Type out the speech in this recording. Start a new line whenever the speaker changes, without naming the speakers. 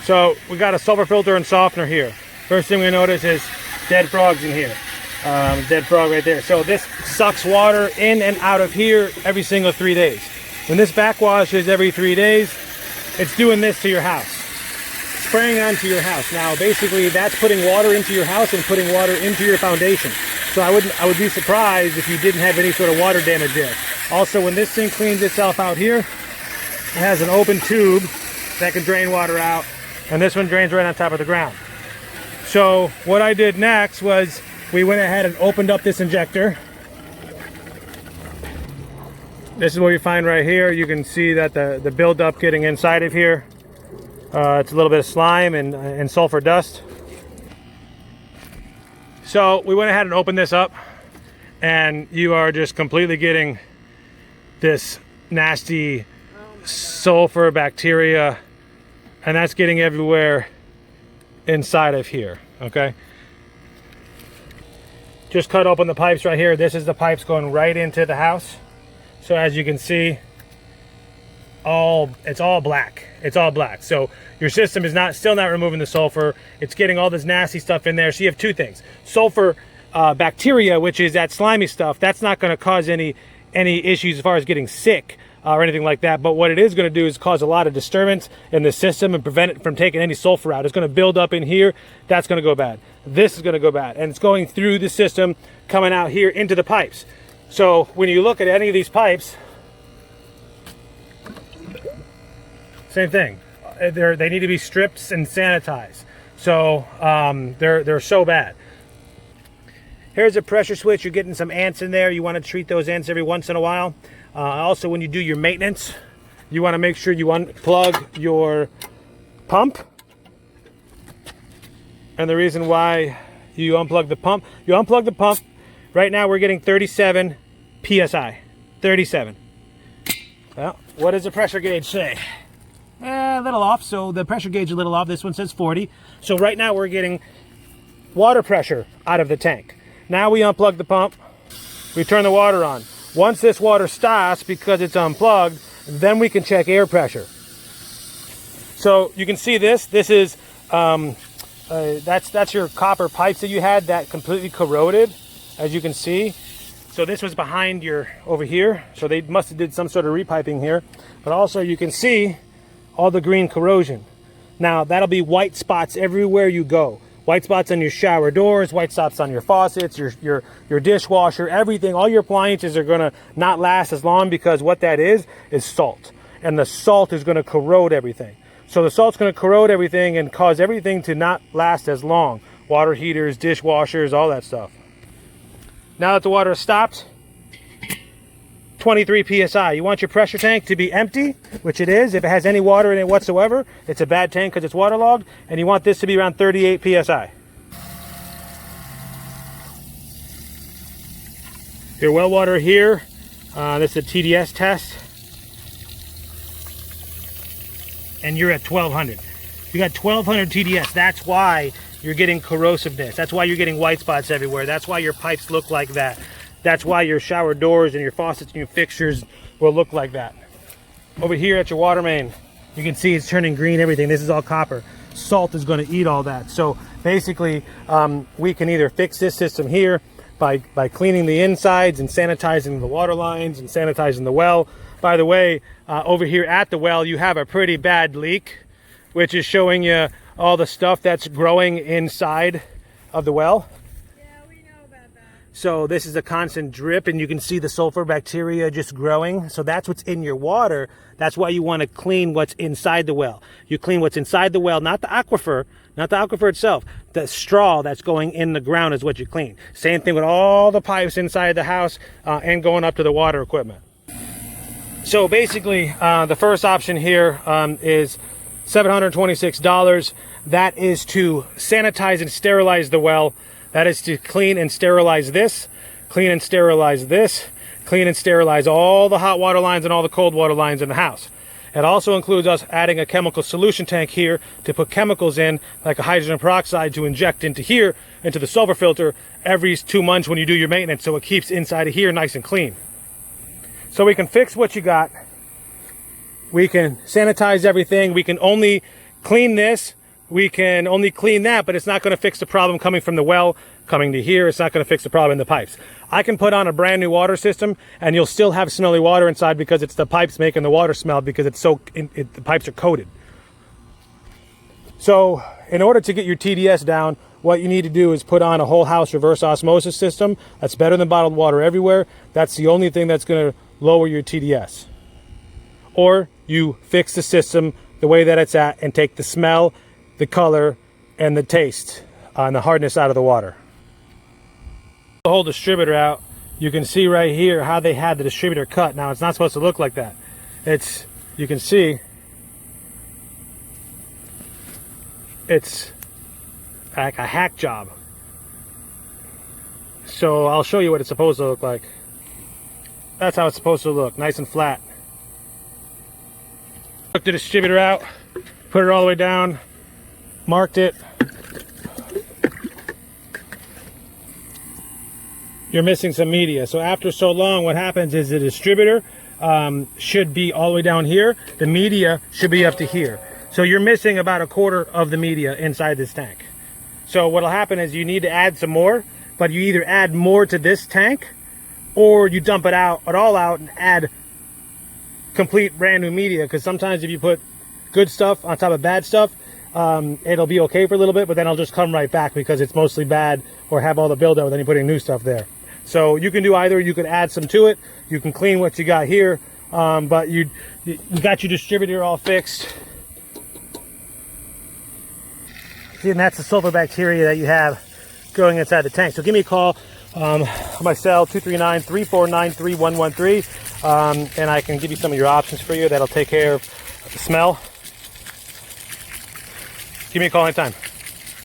So we got a sulfur filter and softener here. First thing we notice is dead frogs in here. Dead frog right there. So this sucks water in and out of here every single 3 days. When this backwashes every 3 days, it's doing this to your house. Spraying onto your house. Now basically that's putting water into your house and putting water into your foundation. So I would be surprised if you didn't have any sort of water damage there. Also, when this thing cleans itself out here, it has an open tube that can drain water out, and this one drains right on top of the ground. So what I did next was we went ahead and opened up this injector. This is what you find right here. You can see that the buildup getting inside of here. It's a little bit of slime and sulfur dust. So we went ahead and opened this up, and you are just completely getting this nasty sulfur bacteria, and that's getting everywhere inside of here. Okay, just cut open the pipes right here. This is the pipes going right into the house. So as you can see, it's all black. It's all black. So your system is still not removing the sulfur. It's getting all this nasty stuff in there. So you have two things: sulfur bacteria, which is that slimy stuff. That's not going to cause any issues as far as getting sick or anything like that. But what it is going to do is cause a lot of disturbance in the system and prevent it from taking any sulfur out. It's going to build up in here. That's going to go bad. This is going to go bad, and it's going through the system, coming out here into the pipes. So when you look at any of these pipes, same thing. They need to be stripped and sanitized. So they're so bad. Here's a pressure switch. You're getting some ants in there. You want to treat those ants every once in a while. Also, when you do your maintenance, you want to make sure you unplug your pump. And the reason why you unplug the pump, right now we're getting 37 PSI. 37. Well, what does the pressure gauge say? A little off. So the pressure gauge is a little off. This one says 40. So right now we're getting water pressure out of the tank. Now we unplug the pump. We turn the water on. Once this water stops because it's unplugged, then we can check air pressure. So you can see this. This is that's your copper pipes that you had that completely corroded, as you can see. So this was behind over here. So they must have did some sort of repiping here. But also you can see all the green corrosion. Now that'll be white spots everywhere you go. White spots on your shower doors, white spots on your faucets, your dishwasher, everything. All your appliances are gonna not last as long because what that is salt. And the salt is gonna corrode everything. So the salt's gonna corrode everything and cause everything to not last as long. Water heaters, dishwashers, all that stuff. Now that the water has stopped, 23 PSI. You want your pressure tank to be empty, which it is. If it has any water in it whatsoever, it's a bad tank because it's waterlogged. And you want this to be around 38 PSI. Your well water here, this is a TDS test. And you're at 1200. You got 1200 TDS. That's why you're getting corrosiveness. That's why you're getting white spots everywhere. That's why your pipes look like that. That's why your shower doors and your faucets and your fixtures will look like that. Over here at your water main, you can see it's turning green, everything. This is all copper. Salt is going to eat all that. So basically, we can either fix this system here by cleaning the insides and sanitizing the water lines and sanitizing the well. By the way, over here at the well, you have a pretty bad leak, which is showing you all the stuff that's growing inside of the well. So this is a constant drip, and you can see the sulfur bacteria just growing. So that's what's in your water. That's why you want to clean what's inside the well. You clean what's inside the well, not the aquifer itself. The straw that's going in the ground is what you clean. Same thing with all the pipes inside the house and going up to the water equipment. So basically, the first option here is $726. That is to sanitize and sterilize the well. That is to clean and sterilize this, clean and sterilize this, clean and sterilize all the hot water lines and all the cold water lines in the house. It also includes us adding a chemical solution tank here to put chemicals in, like a hydrogen peroxide, to inject into here, into the sulfur filter, every 2 months when you do your maintenance, so it keeps inside of here nice and clean. So we can fix what you got. We can sanitize everything. We can only clean this, we can only clean that, but it's not going to fix the problem coming from the well, coming to here. It's not going to fix the problem in the pipes. I can put on a brand new water system and you'll still have smelly water inside because it's the pipes making the water smell, because it's the pipes are coated. So in order to get your TDS down, what you need to do is put on a whole house reverse osmosis system. That's better than bottled water everywhere. That's the only thing that's going to lower your TDS. Or you fix the system the way that it's at and take the smell, the color, and the taste and the hardness out of the water. The whole distributor out, you can see right here how they had the distributor cut. Now it's not supposed to look like that. You can see it's like a hack job. So I'll show you what it's supposed to look like. That's how it's supposed to look, nice and flat. Took the distributor out, put it all the way down, marked it. You're missing some media. So after so long, what happens is the distributor should be all the way down here. The media should be up to here. So you're missing about a quarter of the media inside this tank. So what'll happen is you need to add some more, but you either add more to this tank or you dump it all out and add complete brand new media. Because sometimes if you put good stuff on top of bad stuff, it'll be okay for a little bit, but then it'll just come right back because it's mostly bad or have all the buildup, then you're putting new stuff there. So you can do either. You can add some to it, you can clean what you got here, but you got your distributor all fixed. See, and that's the sulfur bacteria that you have growing inside the tank. So give me a call on my cell, 239-349-3113, and I can give you some of your options for you that'll take care of the smell. Give me a call anytime.